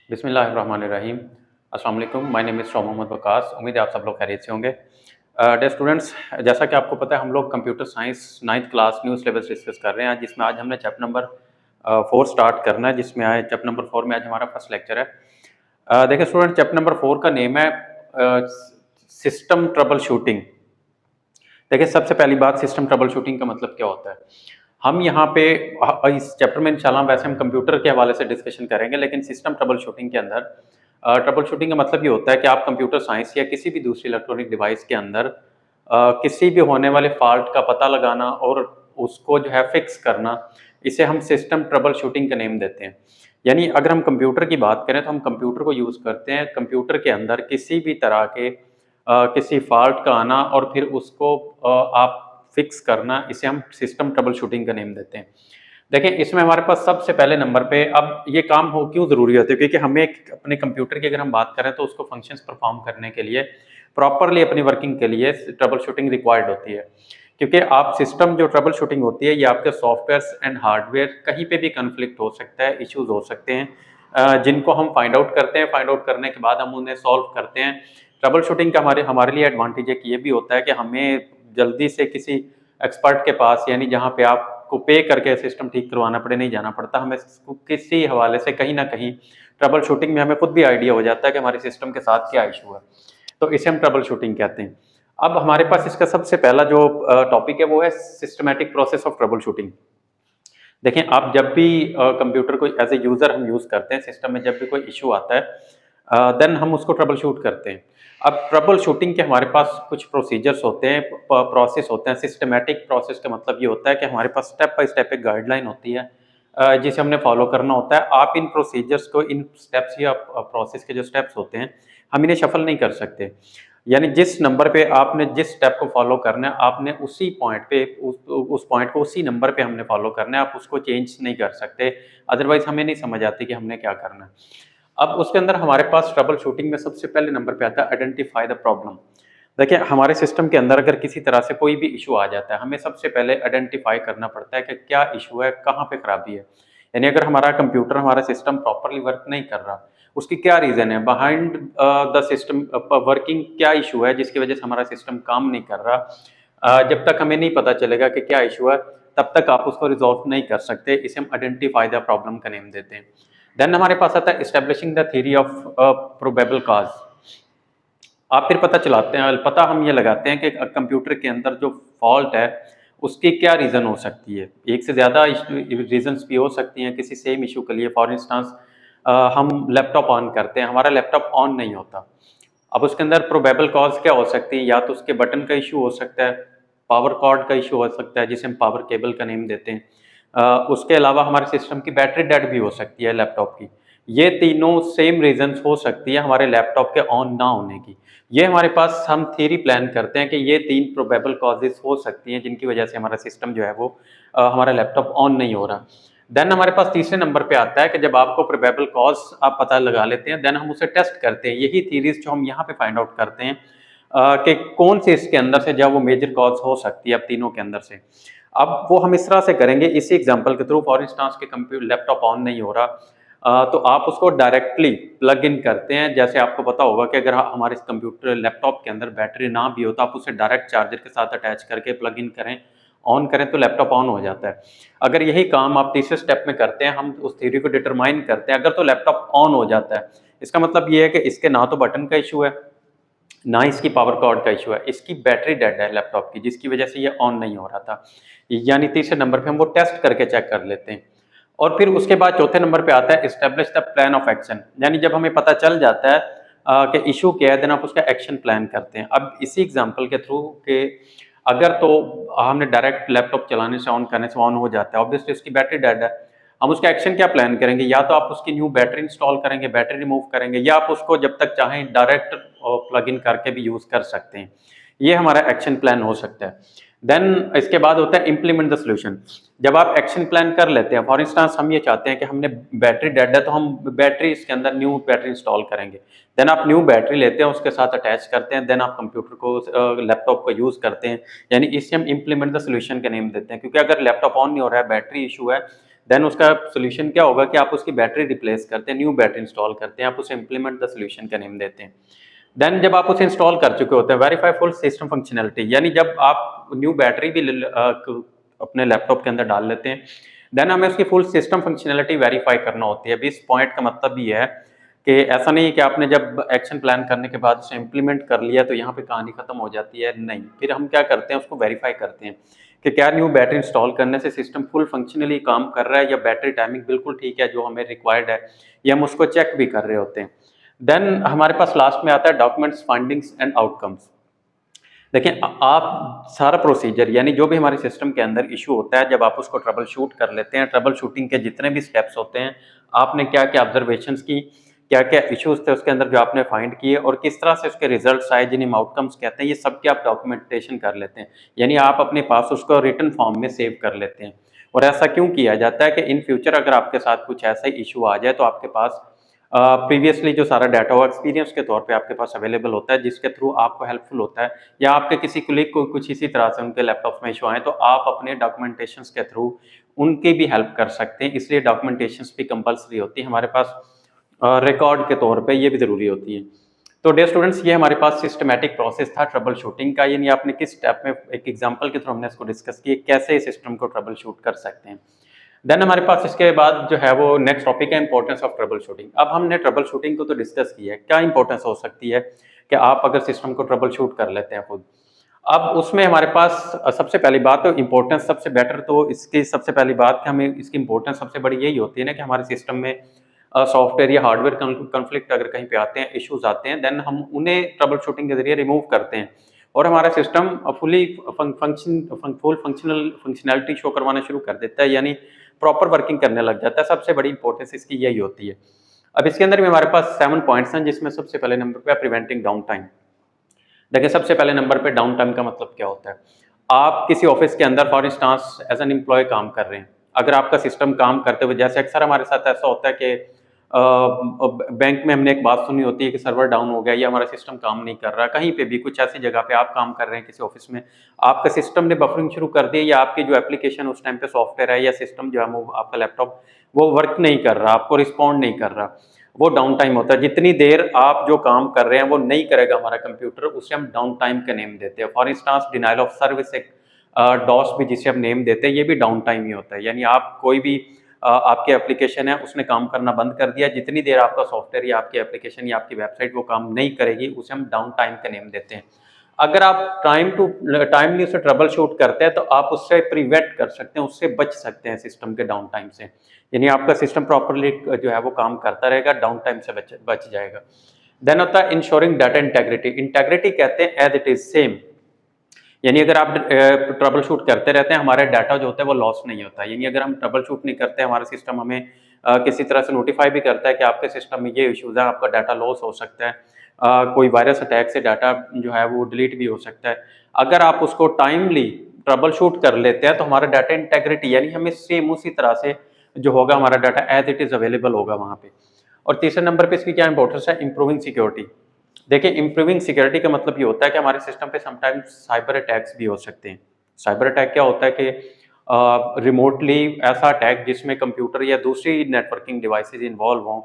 बिस्मिल्लाहिर्रहमानिर्रहीम। अस्सलाम वालेकुम। My name is Mohammad Waqas. उम्मीद है आप सब लोग खैरियत से होंगे। डियर स्टूडेंट्स, जैसा कि आपको पता है हम लोग computer science 9th class new syllabus discuss कर रहे हैं, जिसमें आज हमने चैप्टर नंबर 4 स्टार्ट करना है, जिसमें आए चैप्टर नंबर 4 में आज हमारा फर्स्ट लेक्चर है। देखिए स्टूडेंट, चैप्टर नंबर 4 का नेम है सिस्टम ट्रबल शूटिंग। देखिए सबसे पहली बात, सिस्टम ट्रबल शूटिंग का मतलब क्या होता है। हम यहाँ पे इस चैप्टर में इंशाल्लाह वैसे हम कंप्यूटर के हवाले से डिस्कशन करेंगे, लेकिन सिस्टम ट्रबल शूटिंग के अंदर ट्रबल शूटिंग का मतलब ये होता है कि आप कंप्यूटर साइंस या किसी भी दूसरी इलेक्ट्रॉनिक डिवाइस के अंदर किसी भी होने वाले फॉल्ट का पता लगाना और उसको जो है फिक्स करना, इसे हम सिस्टम ट्रबल शूटिंग का नेम देते हैं। यानी अगर हम कंप्यूटर की बात करें तो हम कंप्यूटर को यूज़ करते हैं कंप्यूटर के अंदर किसी भी तरह के किसी फॉल्ट का आना और फिर उसको आप फिक्स करना, इसे हम सिस्टम ट्रबल शूटिंग का नेम देते हैं। देखिए इसमें हमारे पास सबसे पहले नंबर पे अब ये काम हो क्यों ज़रूरी होता है, क्योंकि हमें अपने कंप्यूटर की अगर हम बात करें तो उसको फंक्शंस परफॉर्म करने के लिए, प्रॉपरली अपनी वर्किंग के लिए ट्रबल शूटिंग रिक्वायर्ड होती है। क्योंकि आप सिस्टम जो ट्रबल शूटिंग होती है, ये आपके सॉफ्टवेयर एंड हार्डवेयर कहीं पे भी कन्फ्लिक्ट हो सकता है, इश्यूज हो सकते हैं, जिनको हम फाइंड आउट करते हैं। फाइंड आउट करने के बाद हम उन्हें सॉल्व करते हैं। ट्रबल शूटिंग का हमारे लिए एडवांटेज एक ये भी होता है कि हमें जल्दी से किसी एक्सपर्ट के पास, यानी जहाँ पे आपको पे करके सिस्टम ठीक करवाना पड़े, नहीं जाना पड़ता। हमें किसी हवाले से कहीं ना कहीं ट्रबल शूटिंग में हमें खुद भी आइडिया हो जाता है कि हमारे सिस्टम के साथ क्या इशू है, तो इसे हम ट्रबल शूटिंग कहते हैं। अब हमारे पास इसका सबसे पहला जो टॉपिक है वो है systematic process of trouble shooting. देखें, आप जब भी कंप्यूटर को एज ए यूज़र हम यूज़ करते हैं, सिस्टम में जब भी कोई इशू आता है देन हम उसको ट्रबल शूट करते हैं। अब ट्रबल शूटिंग के हमारे पास कुछ प्रोसीजर्स होते हैं, प्रोसेस होते हैं। सिस्टमैटिक प्रोसेस का मतलब ये होता है कि हमारे पास स्टेप बाय स्टेप एक गाइडलाइन होती है जिसे हमने फॉलो करना होता है। आप इन प्रोसीजर्स को, इन स्टेप्स या प्रोसेस के जो स्टेप्स होते हैं, हम इन्हें शफल नहीं कर सकते। यानी जिस नंबर पे आपने जिस स्टेप को फॉलो करना है, आपने उसी पॉइंट पे उस पॉइंट को उसी नंबर पे हमने फॉलो करना है। आप उसको चेंज नहीं कर सकते, अदरवाइज हमें नहीं समझ आती कि हमने क्या करना है। अब उसके अंदर हमारे पास ट्रबल शूटिंग में सबसे पहले नंबर पे आता है आइडेंटिफाई द प्रॉब्लम। देखिए हमारे सिस्टम के अंदर अगर किसी तरह से कोई भी इशू आ जाता है, हमें सबसे पहले आइडेंटिफाई करना पड़ता है कि क्या इशू है, कहाँ पे खराबी है। यानी अगर हमारा कंप्यूटर, हमारा सिस्टम प्रॉपरली वर्क नहीं कर रहा, उसकी क्या रीज़न है, बिहाइंड द सिस्टम वर्किंग क्या इशू है जिसकी वजह से हमारा सिस्टम काम नहीं कर रहा। जब तक हमें नहीं पता चलेगा कि क्या इशू है, तब तक आप उसको रिजॉल्व नहीं कर सकते। इसे हम आइडेंटिफाई द प्रॉब्लम का नेम देते हैं। देन हमारे पास आता है establishing the theory of probable cause. आप फिर पता हम ये लगाते हैं कि कंप्यूटर के अंदर जो फॉल्ट है उसकी क्या रीज़न हो सकती है। एक से ज़्यादा रीजंस भी हो सकती हैं किसी सेम इशू के लिए। फॉर इंस्टांस हम लैपटॉप ऑन करते हैं, हमारा लैपटॉप ऑन नहीं होता। अब उसके अंदर प्रोबेबल कॉज क्या हो सकती है, या तो उसके बटन का इशू हो सकता है, पावर कॉर्ड का इशू हो सकता है जिसे हम पावर केबल का नेम देते हैं। उसके अलावा हमारे सिस्टम की बैटरी डेड भी हो सकती है लैपटॉप की। ये तीनों सेम रीजंस हो सकती है हमारे लैपटॉप के ऑन ना होने की। ये हमारे पास हम थ्योरी प्लान करते हैं कि ये 3 प्रोबेबल कॉजेज हो सकती हैं जिनकी वजह से हमारा सिस्टम जो है वो हमारा लैपटॉप ऑन नहीं हो रहा। देन हमारे पास तीसरे नंबर पे आता है कि जब आपको प्रोबेबल कॉज आप पता लगा लेते हैं, देन हम उसे टेस्ट करते हैं। यही थ्योरीज जो हम यहाँ पे फाइंड आउट करते हैं कि कौन से इसके अंदर से जब वो मेजर कॉज हो सकती है, अब तीनों के अंदर से। अब वो हम इस तरह से करेंगे, इसी एग्जांपल के थ्रू। फॉर इंस्टांस के कंप्यूटर लैपटॉप ऑन नहीं हो रहा, तो आप उसको डायरेक्टली प्लग इन करते हैं। जैसे आपको पता होगा कि अगर हमारे कंप्यूटर लैपटॉप के अंदर बैटरी ना भी हो तो आप उसे डायरेक्ट चार्जर के साथ अटैच करके प्लग इन करें, ऑन करें तो लैपटॉप ऑन हो जाता है। अगर यही काम आप तीसरे स्टेप में करते हैं, हम उस थ्योरी को डिटरमाइन करते हैं, अगर तो लैपटॉप ऑन हो जाता है, इसका मतलब ये है कि इसके ना तो बटन का इशू है, ना इसकी पावर कॉर्ड का इशू है, इसकी बैटरी डेड है लैपटॉप की, जिसकी वजह से ये ऑन नहीं हो रहा था। यानी तीसरे नंबर पे हम वो टेस्ट करके चेक कर लेते हैं। और फिर उसके बाद चौथे नंबर पे आता है establish the plan of action. यानी जब हमें पता चल जाता है कि इशू क्या है, देन आप उसका एक्शन प्लान करते हैं। अब इसी एग्जांपल के थ्रू के अगर तो हमने डायरेक्ट लैपटॉप चलाने से, ऑन करने से ऑन हो जाता है, ऑब्वियसली उसकी बैटरी डेड है। हम उसका एक्शन क्या प्लान करेंगे, या तो आप उसकी न्यू बैटरी इंस्टॉल करेंगे, बैटरी रिमूव करेंगे, या आप उसको जब तक चाहें डायरेक्ट प्लग इन करके भी यूज कर सकते हैं। ये हमारा एक्शन प्लान हो सकता है। देन इसके बाद होता है इम्प्लीमेंट द सोल्यूशन। जब आप एक्शन प्लान कर लेते हैं, फॉर इंस्टांस हम ये चाहते हैं कि हमने बैटरी डेड है तो हम बैटरी इसके अंदर न्यू बैटरी इंस्टॉल करेंगे। देन आप न्यू बैटरी लेते हैं, उसके साथ अटैच करते हैं, देन आप कंप्यूटर को, लैपटॉप को यूज करते हैं। यानी इसे हम इम्प्लीमेंट द सोल्यूशन का नेम देते हैं। क्योंकि अगर लैपटॉप ऑन नहीं हो रहा है, बैटरी इशू है, देन उसका सोल्यूशन क्या होगा कि आप उसकी बैटरी रिप्लेस करते हैं, न्यू बैटरी इंस्टॉल करते हैं, आप उसे इम्प्लीमेंट द सोल्यूशन का नेम देते हैं। देन जब आप उसे इंस्टॉल कर चुके होते हैं, वेरीफाई फुल सिस्टम फंक्शनैलिटी, यानी जब आप न्यू बैटरी भी अपने लैपटॉप के अंदर डाल लेते हैं, देन हमें उसकी फुल सिस्टम फंक्शनैलिटी वेरीफाई करना होती है। अभी इस पॉइंट का मतलब ये है कि ऐसा नहीं है कि आपने जब एक्शन प्लान करने के बाद उसे इम्प्लीमेंट कर लिया तो यहाँ पे कहानी खत्म हो जाती है, नहीं। फिर हम क्या करते हैं, उसको वेरीफाई करते हैं कि क्या न्यू बैटरी इंस्टॉल करने से सिस्टम फुल फंक्शनली काम कर रहा है या बैटरी टाइमिंग बिल्कुल ठीक है जो हमें रिक्वायर्ड है, या हम उसको चेक भी कर रहे होते हैं। देन हमारे पास लास्ट में आता है डॉक्यूमेंट्स, फाइंडिंग्स एंड आउटकम्स। देखिए आप सारा प्रोसीजर, यानी जो भी हमारे सिस्टम के अंदर इशू होता है, जब आप उसको ट्रबल शूट कर लेते हैं, ट्रबल शूटिंग के जितने भी स्टेप्स होते हैं, आपने क्या क्या ऑब्जर्वेशंस की, क्या क्या इश्यूज थे उसके अंदर जो आपने फाइंड किए, और किस तरह से उसके रिजल्ट्स आए जिन्हें हम आउटकम्स कहते हैं, ये सब की आप डॉक्यूमेंटेशन कर लेते हैं। यानी आप अपने पास उसको रिटन फॉर्म में सेव कर लेते हैं। और ऐसा क्यों किया जाता है कि इन फ्यूचर अगर आपके साथ कुछ ऐसा इशू आ जाए तो आपके पास प्रीवियसली जो सारा डाटा हो एक्सपीरियंस के तौर पे आपके पास अवेलेबल होता है, जिसके थ्रू आपको हेल्पफुल होता है, या आपके किसी कुलीग को कुछ इसी तरह से उनके लैपटॉप में इशू आए तो आप अपने डॉक्यूमेंटेशंस के थ्रू उनकी भी हेल्प कर सकते हैं। इसलिए डॉक्यूमेंटेशंस भी कंपलसरी होती है हमारे पास, रिकॉर्ड के तौर पे ये भी ज़रूरी होती है। तो डियर स्टूडेंट्स, ये हमारे पास सिस्टमैटिक प्रोसेस था ट्रबल शूटिंग का, यानी आपने किस स्टेप में एक एग्जांपल के थ्रू हमने इसको डिस्कस किया कैसे सिस्टम को ट्रबल शूट कर सकते हैं। देन हमारे पास इसके बाद जो है वो नेक्स्ट टॉपिक है इंपॉर्टेंस ऑफ ट्रबल शूटिंग। अब हमने ट्रबल शूटिंग को तो डिस्कस किया है, क्या इंपॉर्टेंस हो सकती है कि आप अगर सिस्टम को ट्रबल शूट कर लेते हैं खुद। अब उसमें हमारे पास सबसे पहली बात तो इंपॉर्टेंस, सबसे बेटर तो इसकी सबसे पहली बात कि हमें इसकी इंपॉर्टेंस सबसे बड़ी यही होती है ना कि हमारे सिस्टम में सॉफ्टवेयर या हार्डवेयर कॉन्फ्लिक्ट अगर कहीं पे आते हैं, इश्यूज आते हैं, देन हम उन्हें ट्रबल शूटिंग के जरिए रिमूव करते हैं और हमारा system fully full functionality show करवाना शुरू कर देता है, यानी प्रॉपर वर्किंग करने लग जाता है। सबसे बड़ी इंपॉर्टेंस इसकी यही होती है। अब इसके अंदर भी हमारे पास 7 पॉइंट्स हैं, जिसमें सबसे पहले नंबर पे प्रिवेंटिंग डाउन टाइम। देखिए सबसे पहले नंबर पे डाउन टाइम का मतलब क्या होता है। आप किसी ऑफिस के अंदर for instance as an employee काम कर रहे हैं, अगर आपका सिस्टम काम करते हुए, जैसे अक्सर हमारे साथ ऐसा होता है कि बैंक में हमने एक बात सुनी होती है कि सर्वर डाउन हो गया या हमारा सिस्टम काम नहीं कर रहा। कहीं पे भी कुछ ऐसी जगह पे आप काम कर रहे हैं किसी ऑफिस में, आपका सिस्टम ने बफरिंग शुरू कर दी, या आपकी जो एप्लीकेशन उस टाइम पे सॉफ्टवेयर है या सिस्टम जो है वो आपका लैपटॉप वो वर्क नहीं कर रहा, आपको रिस्पॉन्ड नहीं कर रहा, वो डाउन टाइम होता है। जितनी देर आप जो काम कर रहे हैं वो नहीं करेगा हमारा कंप्यूटर, उसे हम डाउन टाइम का नेम देते हैं। For instance denial of service, एक डॉस भी जिसे हम नेम देते हैं, ये भी डाउन टाइम ही होता है। यानी आप कोई भी आपकी एप्लीकेशन है उसने काम करना बंद कर दिया, जितनी देर आपका सॉफ्टवेयर या आपकी एप्लीकेशन या आपकी वेबसाइट वो काम नहीं करेगी, उसे हम डाउन टाइम का नेम देते हैं। अगर आप टाइमली उसे ट्रबल शूट करते हैं तो आप उससे प्रिवेंट कर सकते हैं, उससे बच सकते हैं सिस्टम के डाउन टाइम से। यानी आपका सिस्टम प्रॉपरली जो है वो काम करता रहेगा, डाउन टाइम से बच जाएगा। देन होता है इंश्योरिंग डाटा इंटेग्रिटी। इंटेग्रिटी कहते हैं एज इट इज सेम, यानी अगर आप ट्रबल शूट करते रहते हैं, हमारा डाटा जो होता है वो लॉस नहीं होता। यानी अगर हम ट्रबल शूट नहीं करते, हमारा सिस्टम हमें किसी तरह से नोटिफाई भी करता है कि आपके सिस्टम में ये इश्यूज है, आपका डाटा लॉस हो सकता है, कोई वायरस अटैक से डाटा जो है वो डिलीट भी हो सकता है। अगर आप उसको टाइमली ट्रबल शूट कर लेते हैं तो हमारा डाटा इंटेग्रिटी, यानी हमें सेम उसी तरह से जो होगा हमारा data as it is available होगा वहाँ पे। और तीसरे नंबर पे इसकी क्या इंपॉर्टेंस है, इंप्रूविंग सिक्योरिटी। देखिए इंप्रूविंग सिक्योरिटी का मतलब ये होता है कि हमारे सिस्टम पे समटाइम्स साइबर अटैक्स भी हो सकते हैं। साइबर अटैक क्या होता है कि रिमोटली ऐसा अटैक जिसमें कंप्यूटर या दूसरी नेटवर्किंग डिवाइसेज इन्वॉल्व हों,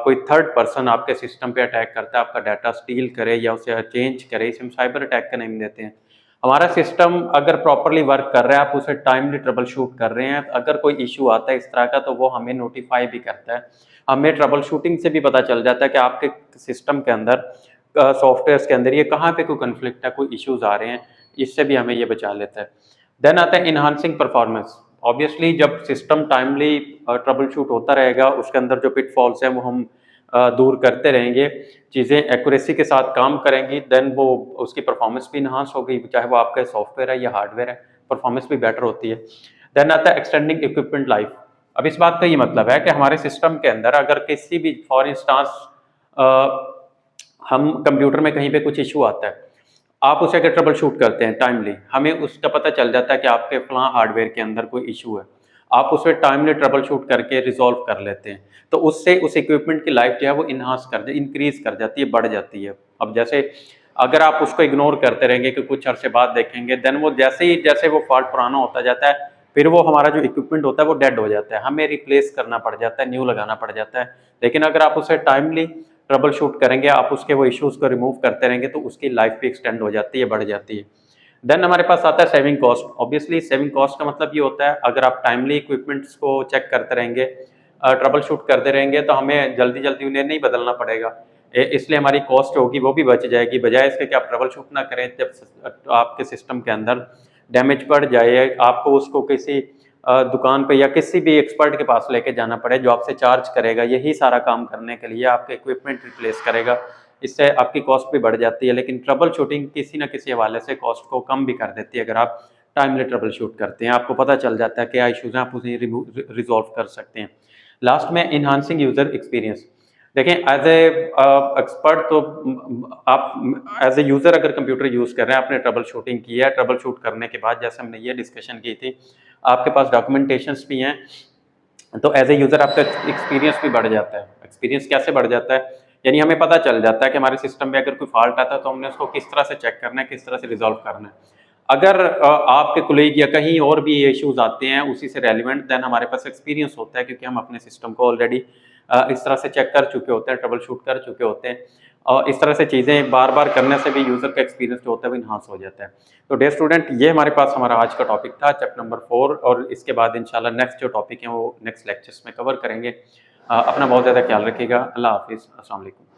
कोई थर्ड पर्सन आपके सिस्टम पे अटैक करता है, आपका डाटा स्टील करे या उसे चेंज करे, इसे हम साइबर अटैक का नाम देते हैं। हमारा सिस्टम अगर प्रॉपरली वर्क कर रहा है, आप उसे टाइमली ट्रबल शूट कर रहे हैं, अगर कोई इशू आता है इस तरह का तो वो हमें नोटिफाई भी करता है। हमें ट्रबल शूटिंग से भी पता चल जाता है कि आपके सिस्टम के अंदर सॉफ्टवेयर के अंदर ये कहाँ पे कोई कन्फ्लिक्ट है, कोई इश्यूज आ रहे हैं, इससे भी हमें ये बचा लेता है। देन आता है इनहांसिंग परफॉर्मेंस। ऑब्वियसली जब सिस्टम टाइमली ट्रबल शूट होता रहेगा, उसके अंदर जो पिटफॉल्स हैं वो हम दूर करते रहेंगे, चीज़ें एक्यूरेसी के साथ काम करेंगी, देन वो उसकी परफॉर्मेंस भी इन्हांस होगी, चाहे वो आपका सॉफ्टवेयर है या हार्डवेयर है, परफॉर्मेंस भी बेटर होती है। देन आता है एक्सटेंडिंग इक्विपमेंट लाइफ। अब इस बात का ये मतलब है कि हमारे सिस्टम के अंदर अगर किसी भी फॉर इंस्टांस हम कंप्यूटर में कहीं पे कुछ इशू आता है, आप उसे अगर ट्रबल शूट करते हैं टाइमली, हमें उसका पता चल जाता है कि आपके फलां हार्डवेयर के अंदर कोई इशू है, आप उसे टाइमली ट्रबल शूट करके रिजॉल्व कर लेते हैं, तो उससे उस इक्विपमेंट की लाइफ जो है वो इंक्रीज कर जाती है, बढ़ जाती है। अब जैसे अगर आप उसको इग्नोर करते रहेंगे कि कुछ अरसे बाद देखेंगे, देन वो जैसे वो फॉल्ट पुराना होता जाता है, फिर वो हमारा जो इक्विपमेंट होता है वो डेड हो जाता है, हमें रिप्लेस करना पड़ जाता है, न्यू लगाना पड़ जाता है। लेकिन अगर आप उसे टाइमली ट्रबल शूट करेंगे, आप उसके वो इश्यूज़ को रिमूव करते रहेंगे, तो उसकी लाइफ भी एक्सटेंड हो जाती है, बढ़ जाती है। देन हमारे पास आता है saving cost. Obviously saving cost का मतलब ये होता है, अगर आप टाइमली इक्विपमेंट्स को चेक करते रहेंगे, ट्रबल शूट करते रहेंगे, तो हमें जल्दी-जल्दी उन्हें नहीं बदलना पड़ेगा। इसलिए हमारी कॉस्ट होगी वो भी बच जाएगी, बजाय इसके कि आप ट्रबल शूट ना करें, जब आपके सिस्टम के अंदर डैमेज पड़ जाए, आपको उसको किसी दुकान पे या किसी भी एक्सपर्ट के पास लेके जाना पड़े, जो आपसे चार्ज करेगा यही सारा काम करने के लिए, आपके इक्विपमेंट रिप्लेस करेगा। इससे आपकी कॉस्ट भी बढ़ जाती है। लेकिन ट्रबल शूटिंग किसी न किसी हवाले से कॉस्ट को कम भी कर देती है, अगर आप टाइमली ट्रबल शूट करते हैं, आपको पता चल जाता है क्या इश्यूज़ हैं, आप उन्हें रिज़ॉल्व कर सकते हैं। लास्ट में एनहांसिंग यूज़र एक्सपीरियंस। देखें, एज़ ए एक्सपर्ट तो आप एज़ ए यूज़र अगर कंप्यूटर यूज़ कर रहे हैं, आपने ट्रबल शूटिंग की है, ट्रबल शूट करने के बाद जैसे हमने ये डिस्कशन की थी, आपके पास डॉक्यूमेंटेशंस भी हैं, तो एज़ ए यूज़र आपका एक्सपीरियंस भी बढ़ जाता है। एक्सपीरियंस कैसे बढ़ जाता है? यानी हमें पता चल जाता है कि हमारे सिस्टम में अगर कोई फॉल्ट आता है, तो हमने उसको किस तरह से चेक करना है, किस तरह से रिज़ॉल्व करना है। अगर आपके कोलीग या कहीं और भी ये इश्यूज़ आते हैं उसी से रेलेवेंट, देन हमारे पास एक्सपीरियंस होता है, क्योंकि हम अपने सिस्टम को ऑलरेडी इस तरह से चेक कर चुके होते हैं, ट्रबल शूट कर चुके होते हैं। और इस तरह से चीज़ें बार-बार करने से भी यूज़र का एक्सपीरियंस जो होता है वो एनहांस हो जाता है। तो डियर स्टूडेंट, ये हमारे पास हमारा आज का टॉपिक था, चैप्टर नंबर 4, और इसके बाद इंशाल्लाह नेक्स्ट जो टॉपिक है वो नेक्स्ट लेक्चर्स में कवर करेंगे। अपना बहुत ज़्यादा ख्याल रखिएगा। अल्लाह हाफ़िज़। अस्सलाम वालेकुम।